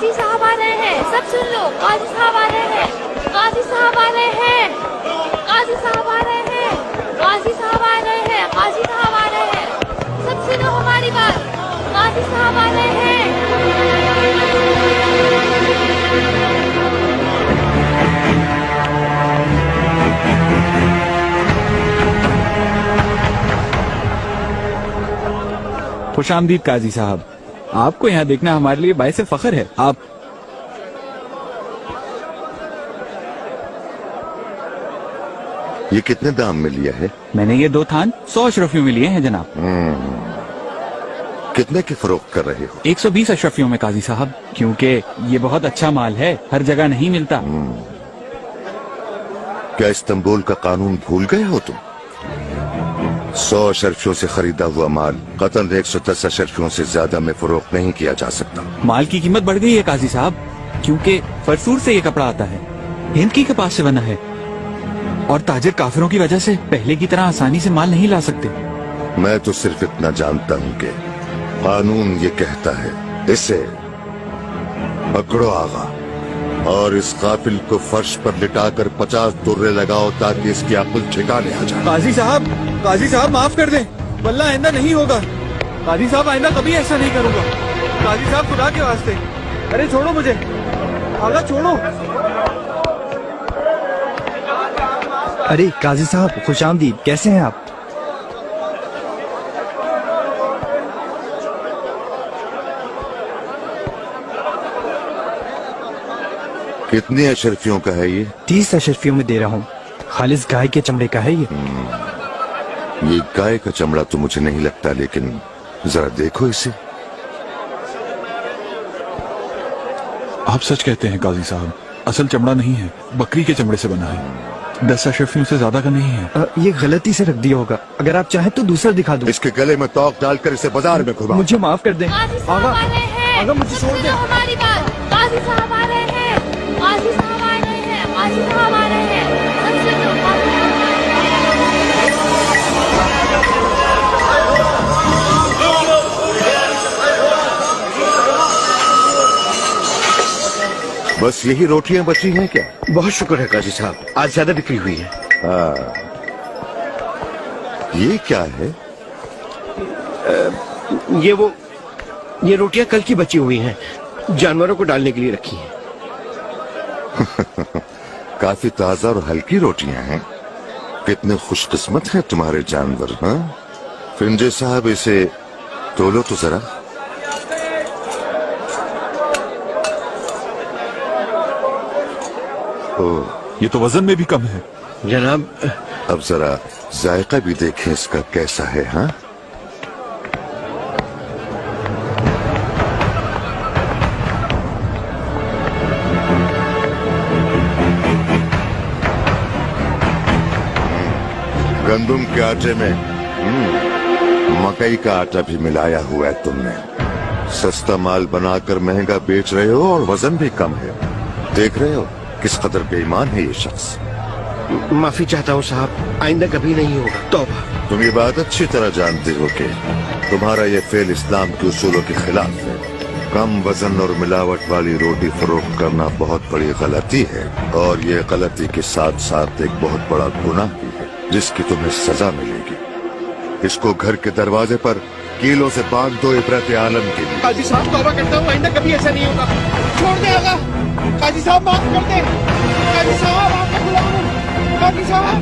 काजी साहब आ रहे हैं, सब सुन लो, काजी साहब आ रहे हैं, काजी साहब आ रहे हैं, काजी साहब आ रहे हैं, काजी साहब आ रहे हैं, काजी साहब आ रहे हैं, सब सुनो हमारी बात, काजी साहब आ रहे हैं। खुशामदीद काजी साहब, आपको यहाँ देखना हमारे लिए बाइस फख्र है। आप ये कितने दाम में लिया है? मैंने ये 2 थान 100 अशरफियों में लिए हैं जनाब। कितने की फरोख्त कर रहे हो? 120 अशरफियों में काजी साहब, क्योंकि ये बहुत अच्छा माल है, हर जगह नहीं मिलता। क्या इस्तांबुल का कानून भूल गए हो तुम? 100 अशरफियों से खरीदा हुआ माल कतन 110 अशरफियों से ज्यादा में फरोख्त नहीं किया जा सकता। माल की कीमत बढ़ गई है काजी साहब, क्योंकि फरसूर से ये कपड़ा आता है, हिंद की कपास से बना है, और ताजिर काफिरों की वजह से पहले की तरह आसानी से माल नहीं ला सकते। मैं तो सिर्फ इतना जानता हूँ कि कानून ये कहता है, इसे पकड़ो आगा और इस काफिल को फर्श पर लिटाकर 50 दुर्रे लगाओ ताकि इसकी अक्ल ठिकाने आ जाए। काजी साहब माफ कर दें, वल्लाह आइंदा नहीं होगा। काजी साहब आइंदा कभी ऐसा नहीं करूंगा। काजी साहब खुदा के वास्ते, अरे छोड़ो मुझे, आगा छोड़ो। अरे काजी साहब खुशामदीद, कैसे हैं आप? कितनी अशरफियों का है ये? 30 अशरफियों में दे रहा हूँ। खालिस गाय के चमड़े का है ये। ये गाय का चमड़ा तो मुझे नहीं लगता, लेकिन जरा देखो इसे। आप सच कहते हैं काजी साहब, असल चमड़ा नहीं है, बकरी के चमड़े से बना है। 10 अशरफियों से ज्यादा का नहीं है। ये गलती से रख दिया होगा, अगर आप चाहें तो दूसरा दिखा दूं। इसके गले में तोक डालकर इसे बाजार में घुमाओ। मुझे माफ कर दें। काजी साहब आ रहे हैं, आगा मुझे छोड़ सुनो दें। हमारी बात, काजी साहब आ रहे हैं, काजी साहब आ रहे हैं, काजी साहब आ रहे हैं, सब सुनो, काजी साहब आ रहे हैं। बस यही रोटियां बची हैं क्या? बहुत शुक्र है काजी साहब, आज ज्यादा बिक्री हुई है। ये क्या है? ये रोटियां कल की बची हुई हैं, जानवरों को डालने के लिए रखी हैं। काफी ताजा और हल्की रोटियां हैं। कितने खुशकिस्मत हैं तुम्हारे जानवर। हाँ फिंजे साहब, इसे तोलो तो जरा। ये तो वजन में भी कम है। जनाब, अब जरा जायका भी देखें इसका कैसा है। हाँ गंदुम के आटे में मकई का आटा भी मिलाया हुआ है तुमने। सस्ता माल बनाकर महंगा बेच रहे हो और वजन भी कम है। देख रहे हो किस कदर बेईमान है ये शख्स। माफी चाहता हूँ साहब, आइंदा कभी नहीं होगा, तौबा। तुम ये बात अच्छी तरह जानते हो कि तुम्हारा ये फेल इस्लाम के उसूलों के खिलाफ है। कम वजन और मिलावट वाली रोटी फरोख्त करना बहुत बड़ी गलती है, और ये गलती के साथ साथ एक बहुत बड़ा गुनाह भी है, जिसकी तुम्हें सजा मिलेगी। इसको घर के दरवाजे पर कीलों से बांध दो इबरत आलम के लिए। काजी साहब तौबा करता हूँ, आइंदा कभी ऐसा नहीं होगा। छोड़ दे आगा, काजी साहब माफ कर दे। काजी साहब आपका गुलाम हूँ, काजी साहब।